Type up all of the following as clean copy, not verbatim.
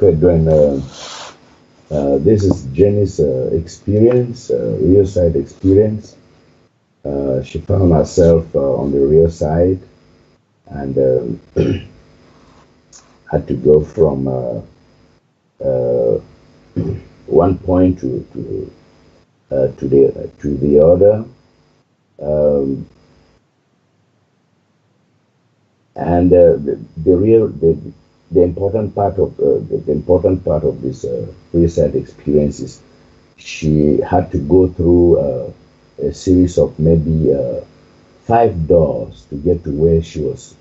Okay, Duane, this is Jenny's experience, real side experience. She found herself on the real side and had to go from uh, one point to the other. Um, and the important part of the important part of this real side experience is she had to go through a series of maybe five doors to get to where she was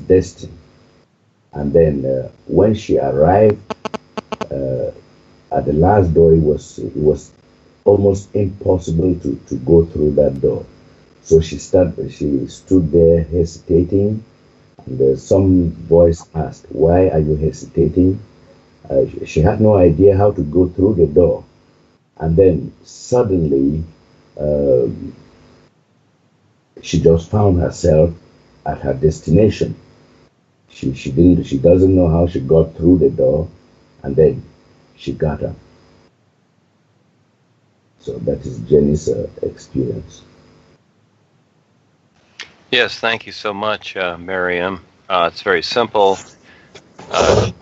destined. And then when she arrived uh, at the last door, it was almost impossible to go through that door. So she stood there hesitating, and some voice asked, "Why are you hesitating?" She had no idea how to go through the door, and then suddenly uh, she just found herself at her destination. She doesn't know how she got through the door, and then she got up. So that is Jenny's experience. Yes, thank you so much, Miriam. It's very simple. Uh,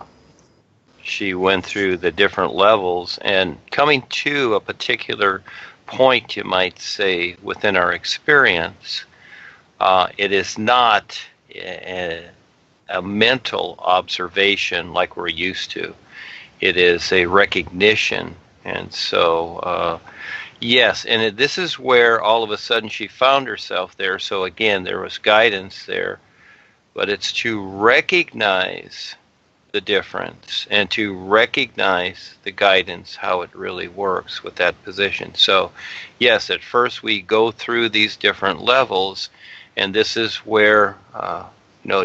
she went through the different levels, and coming to a particular point, you might say, within our experience, it is not a mental observation like we're used to. It is a recognition. And so, yes, and this is where all of a sudden she found herself there. So again, there was guidance there, but it's to recognize the difference and to recognize the guidance, how it really works with that position. So yes, at first we go through these different levels, and this is where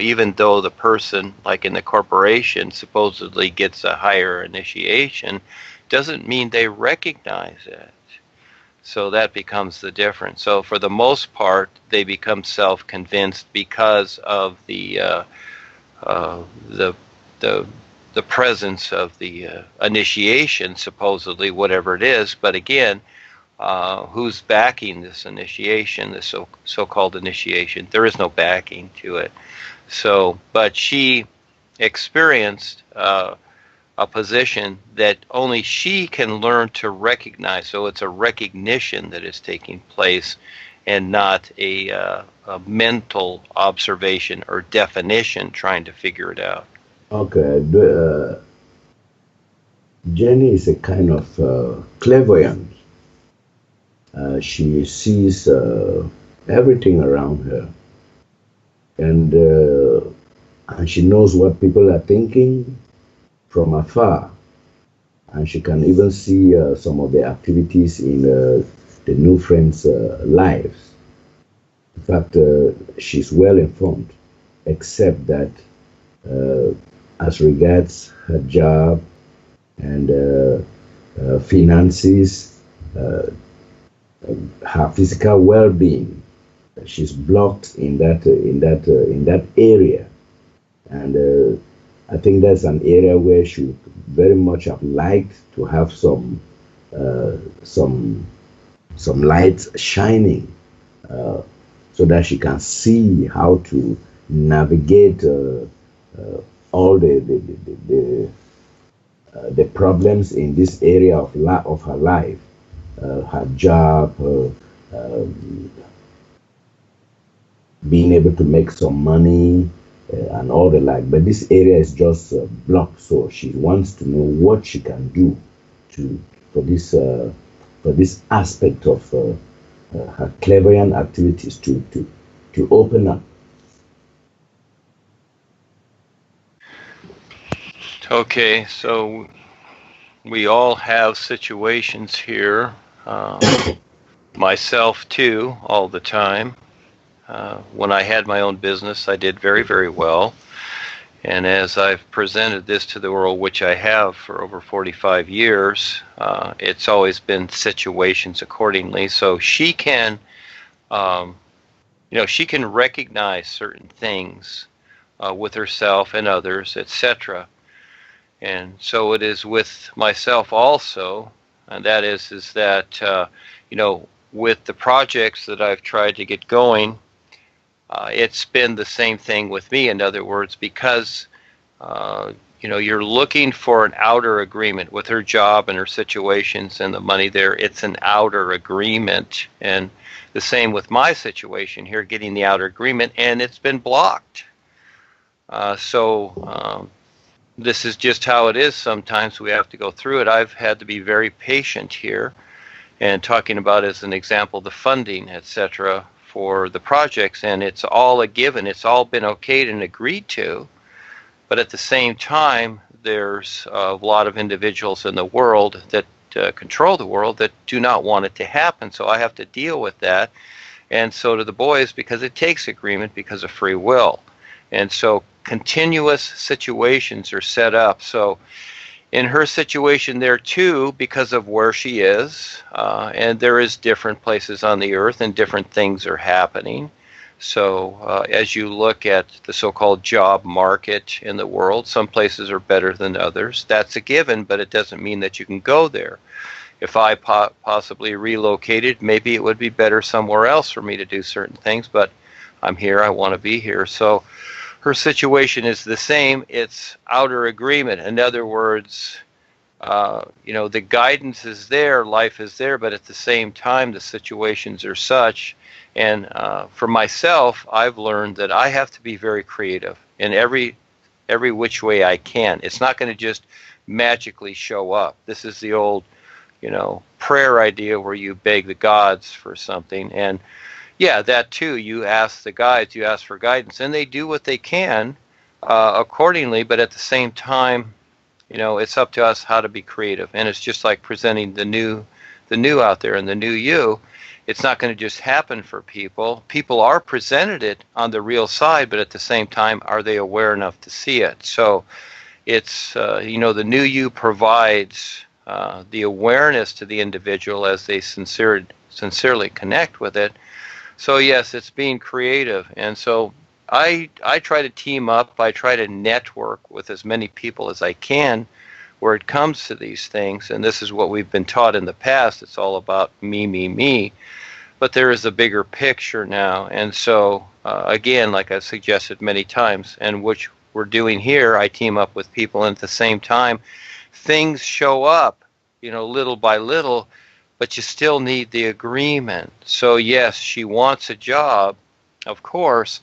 even though the person, like in the corporation, supposedly gets a higher initiation, doesn't mean they recognize it. So that becomes the difference. So for the most part, they become self-convinced because of the the presence of the initiation, supposedly, whatever it is. But again, who's backing this initiation, this so-called initiation? There is no backing to it. So, but she experienced a position that only she can learn to recognize. So it's a recognition that is taking place, and not a mental observation or definition trying to figure it out. Okay, Jenny is a kind of clairvoyant. She sees everything around her, and she knows what people are thinking from afar, and she can even see some of the activities in the new friends' lives. In fact, she's well informed, except that uh, as regards her job and finances, uh, her physical well-being, she's blocked in that area, and I think that's an area where she would very much have liked to have uh, some some light shining, uh, so that she can see how to navigate all the problems in this area of her life, her job, being able to make some money, and all the like. But this area is just blocked, so she wants to know what she can do to for this aspect of her clairvoyant activities to open up. Okay, so we all have situations here, myself too, all the time. When I had my own business, I did very, very well. And as I've presented this to the world, which I have for over 45 years, it's always been situations accordingly. So she can, she can recognize certain things with herself and others, etc. And so it is with myself also, and that is that with the projects that I've tried to get going, it's been the same thing with me. In other words, because you're looking for an outer agreement with her job and her situations and the money there. It's an outer agreement, and the same with my situation here, getting the outer agreement, and it's been blocked. So this is just how it is. Sometimes we have to go through it. I've had to be very patient here, and talking about, as an example, the funding, etc., for the projects, and it's all a given. It's all been okayed and agreed to, but at the same time, there's a lot of individuals in the world that control the world that do not want it to happen. So I have to deal with that, and so do the boys, because it takes agreement because of free will. And so continuous situations are set up. So in her situation there too, because of where she is, and there is different places on the earth and different things are happening. So as you look at the so-called job market in the world, some places are better than others. That's a given, but it doesn't mean that you can go there. If I possibly relocated, maybe it would be better somewhere else for me to do certain things, but I'm here, I want to be here. So her situation is the same. It's outer agreement. In other words, the guidance is there, life is there, but at the same time, the situations are such. And for myself, I've learned that I have to be very creative in every which way I can. It's not going to just magically show up. This is the old, prayer idea where you beg the gods for something. And yeah, that too, you ask the guides, you ask for guidance, and they do what they can accordingly, but at the same time, it's up to us how to be creative. And it's just like presenting the new out there and the new you. It's not going to just happen for people. People are presented it on the real side, but at the same time, are they aware enough to see it? So it's, the new you provides the awareness to the individual as they sincerely connect with it. So yes, it's being creative. And so I try to team up. I try to network with as many people as I can where it comes to these things. And this is what we've been taught in the past. It's all about me, me, me. But there is a bigger picture now. And so, again, like I've suggested many times, and which we're doing here, I team up with people, and at the same time, things show up, little by little, but you still need the agreement. So yes, she wants a job, of course,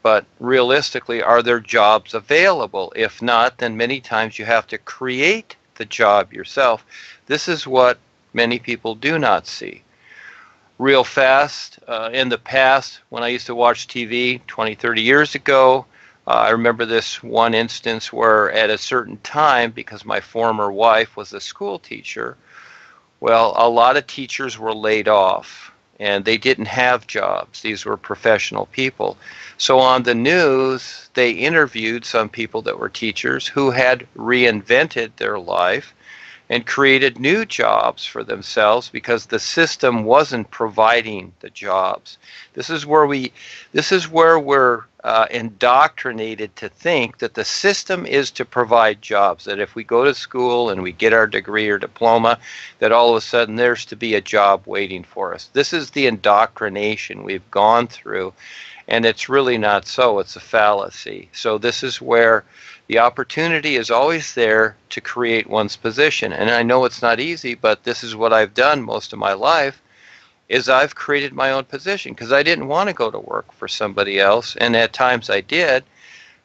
but realistically, are there jobs available? If not, then many times you have to create the job yourself. This is what many people do not see. Real fast, in the past, when I used to watch TV 20, 30 years ago, I remember this one instance where at a certain time, because my former wife was a school teacher, well, a lot of teachers were laid off, and they didn't have jobs. These were professional people. So on the news, they interviewed some people that were teachers who had reinvented their life and created new jobs for themselves because the system wasn't providing the jobs. This is where we're indoctrinated to think that the system is to provide jobs, that if we go to school and we get our degree or diploma, that all of a sudden there's to be a job waiting for us. This is the indoctrination we've gone through, and it's really not so. It's a fallacy. So this is where the opportunity is always there to create one's position. And I know it's not easy, but this is what I've done most of my life, is I've created my own position because I didn't want to go to work for somebody else, and at times I did,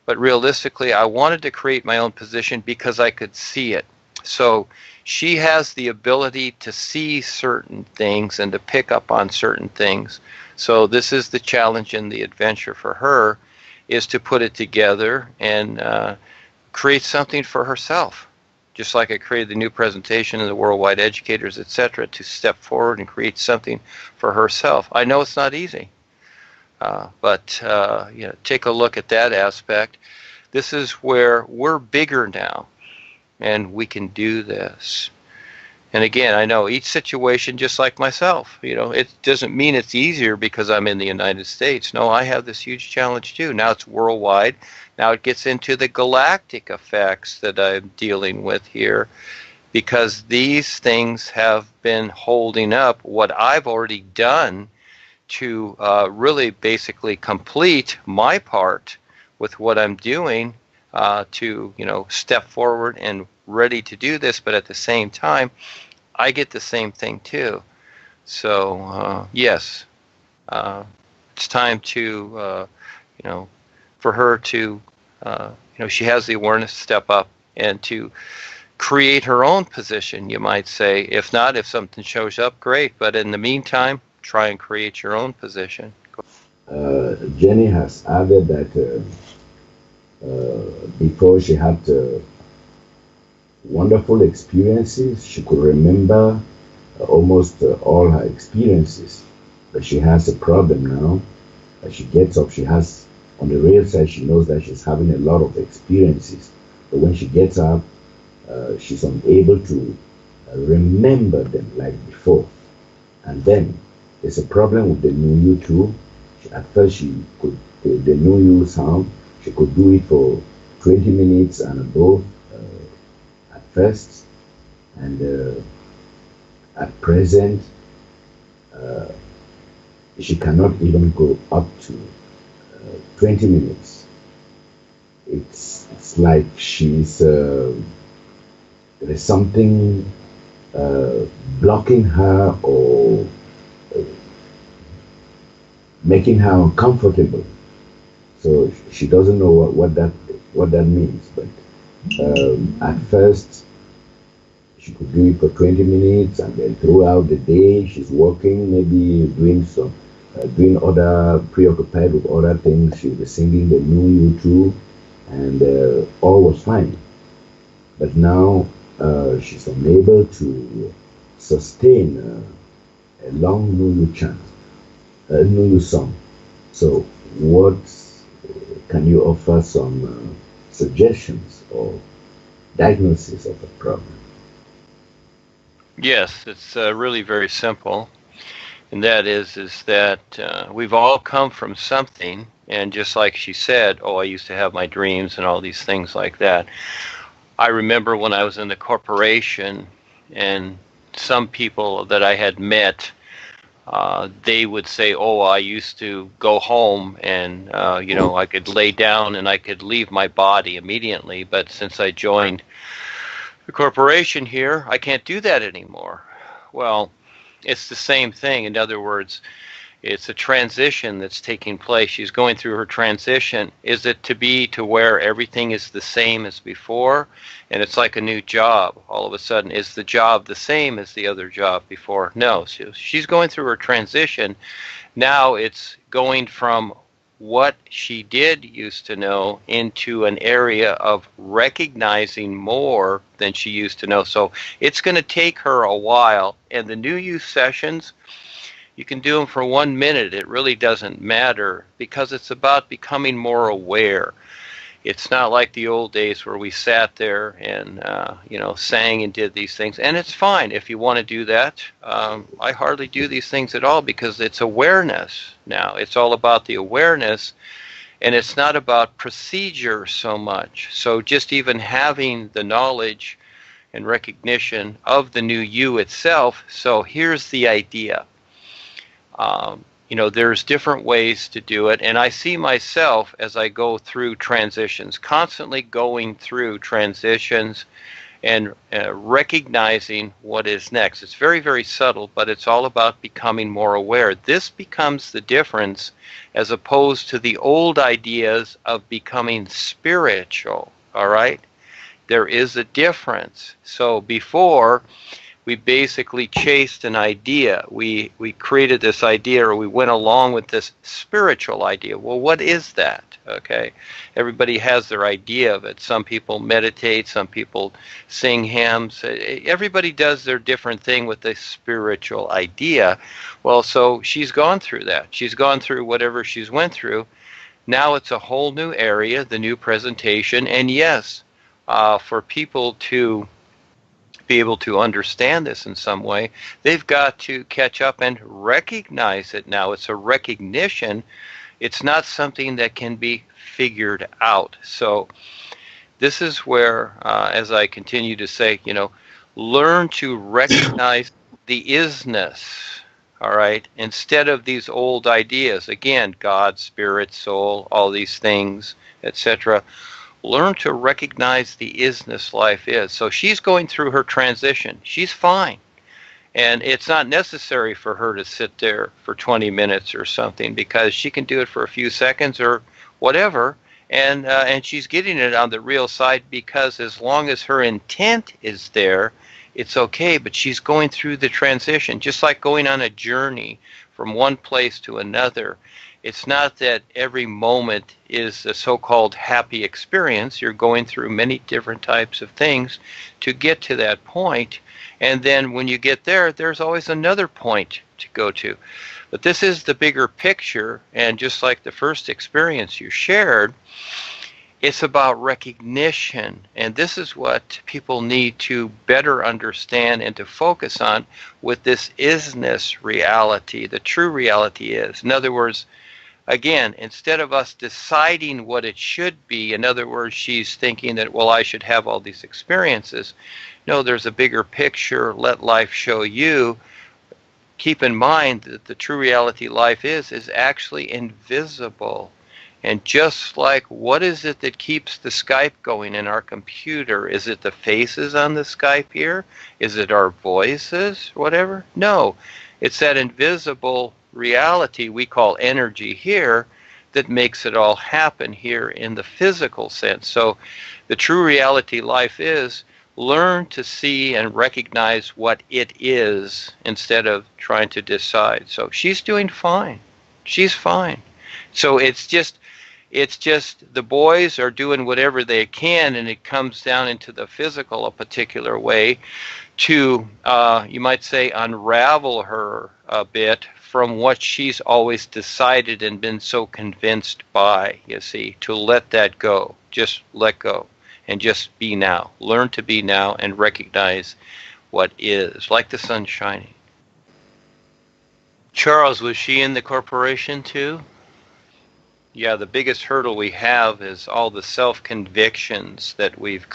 but realistically I wanted to create my own position because I could see it. So she has the ability to see certain things and to pick up on certain things. So this is the challenge and the adventure for her, is to put it together and create something for herself. Just like I created the new presentation and the Worldwide Educators, etc., to step forward and create something for herself. I know it's not easy, but take a look at that aspect. This is where we're bigger now, and we can do this. And again, I know each situation, just like myself, it doesn't mean it's easier because I'm in the United States. No, I have this huge challenge too. Now it's worldwide. Now it gets into the galactic effects that I'm dealing with here, because these things have been holding up what I've already done to really basically complete my part with what I'm doing to, step forward and ready to do this. But at the same time, I get the same thing too. So yes, it's time to, for her to, she has the awareness to step up and to create her own position, you might say. If not, if something shows up, great. But in the meantime, try and create your own position. Jenny has added that before she had wonderful experiences, she could remember almost all her experiences. But she has a problem now. As she gets up, she has, on the real side, she knows that she's having a lot of experiences. But when she gets up, she's unable to remember them like before. And then there's a problem with the new you too. At first, she could, the new you sound, she could do it for 20 minutes and above at first. And at present, she cannot even go up to 20 minutes. It's like she's there's something blocking her or making her uncomfortable. So she doesn't know what that means. But at first, she could do it for 20 minutes, and then throughout the day, she's working, maybe doing other, preoccupied with other things. She'll be singing the new you too, and all was fine. But now she's unable to sustain a long new you chant, a new you song. So what can you offer some suggestions or diagnosis of the problem? Yes, it's really very simple. And that is that we've all come from something. And just like she said, I used to have my dreams and all these things like that. I remember when I was in the corporation, and some people that I had met, they would say, I used to go home and, I could lay down and I could leave my body immediately. But since I joined the corporation here, I can't do that anymore. Well, it's the same thing. In other words, it's a transition that's taking place. She's going through her transition. Is it to be to where everything is the same as before, and it's like a new job? All of a sudden, is the job the same as the other job before? No. She's going through her transition. Now it's going from what she did used to know into an area of recognizing more than she used to know. So it's going to take her a while. And the new youth sessions, you can do them for 1 minute. It really doesn't matter, because it's about becoming more aware. It's not like the old days where we sat there and sang and did these things. And it's fine if you want to do that. I hardly do these things at all, because it's awareness now. It's all about the awareness, and it's not about procedure so much. So just even having the knowledge and recognition of the new you itself. So here's the idea. There's different ways to do it, and I see myself as I go through transitions, constantly going through transitions and recognizing what is next. It's very, very subtle, but it's all about becoming more aware. This becomes the difference as opposed to the old ideas of becoming spiritual, all right? There is a difference. So before, we basically chased an idea. We created this idea, or we went along with this spiritual idea. Well, what is that? Okay, everybody has their idea of it. Some people meditate, some people sing hymns. Everybody does their different thing with the spiritual idea. Well, so she's gone through that. She's gone through whatever she's went through. Now it's a whole new area, the new presentation. And yes, for people to be able to understand this in some way, they've got to catch up and recognize it now. It's a recognition. It's not something that can be figured out. So this is where, as I continue to say, learn to recognize the isness, all right, instead of these old ideas. Again, God, spirit, soul, all these things, etc. Learn to recognize the isness life is. So she's going through her transition. She's fine. And it's not necessary for her to sit there for 20 minutes or something, because she can do it for a few seconds or whatever. And she's getting it on the real side, because as long as her intent is there, it's okay. But she's going through the transition, just like going on a journey from one place to another. It's not that every moment is a so-called happy experience. You're going through many different types of things to get to that point. And then when you get there, there's always another point to go to. But this is the bigger picture. And just like the first experience you shared, it's about recognition. And this is what people need to better understand and to focus on with this isness reality. The true reality is, in other words, again, instead of us deciding what it should be, in other words, she's thinking that, well, I should have all these experiences. No, there's a bigger picture. Let life show you. Keep in mind that the true reality life is actually invisible. And just like, what is it that keeps the Skype going in our computer? Is it the faces on the Skype here? Is it our voices? Whatever? No, it's that invisible reality we call energy here that makes it all happen here in the physical sense. So the true reality life is, learn to see and recognize what it is instead of trying to decide. So she's doing fine. She's fine. So it's just the boys are doing whatever they can, and it comes down into the physical a particular way to, you might say, unravel her a bit from what she's always decided and been so convinced by, you see, to let that go. Just let go and just be now. Learn to be now and recognize what is, like the sun shining. Charles, was she in the corporation too? Yeah, the biggest hurdle we have is all the self-convictions that we've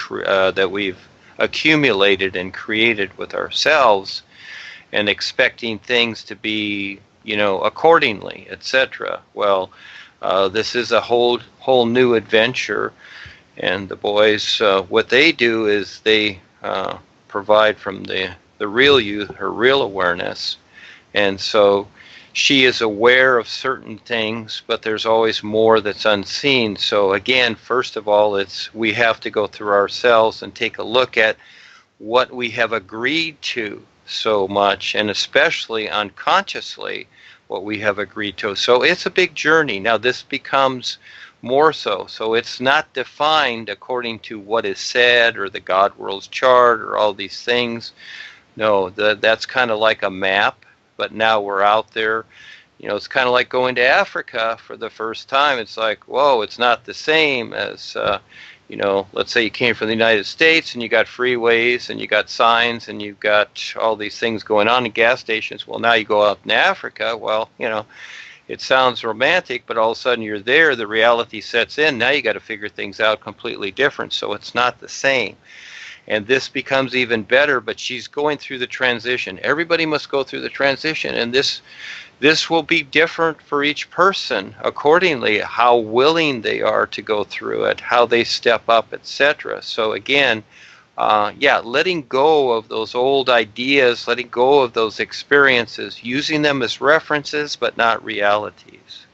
accumulated and created with ourselves, and expecting things to be, accordingly, etc. Well, this is a whole new adventure, and the boys, what they do is they provide from the real youth her real awareness, and so she is aware of certain things, but there's always more that's unseen. So again, first of all, we have to go through ourselves and take a look at what we have agreed to so much, and especially unconsciously what we have agreed to. So it's a big journey. Now this becomes more so. So it's not defined according to what is said or the God World's chart or all these things. No, that's kind of like a map. But now we're out there, it's kind of like going to Africa for the first time. It's like, whoa, it's not the same as, let's say you came from the United States and you got freeways and you got signs and you've got all these things going on in gas stations. Well, now you go out in Africa, well, it sounds romantic, but all of a sudden you're there, the reality sets in. Now you got to figure things out completely different. So it's not the same. And this becomes even better, but she's going through the transition. Everybody must go through the transition, and this will be different for each person accordingly, how willing they are to go through it, how they step up, etc. So again, letting go of those old ideas, letting go of those experiences, using them as references, but not realities.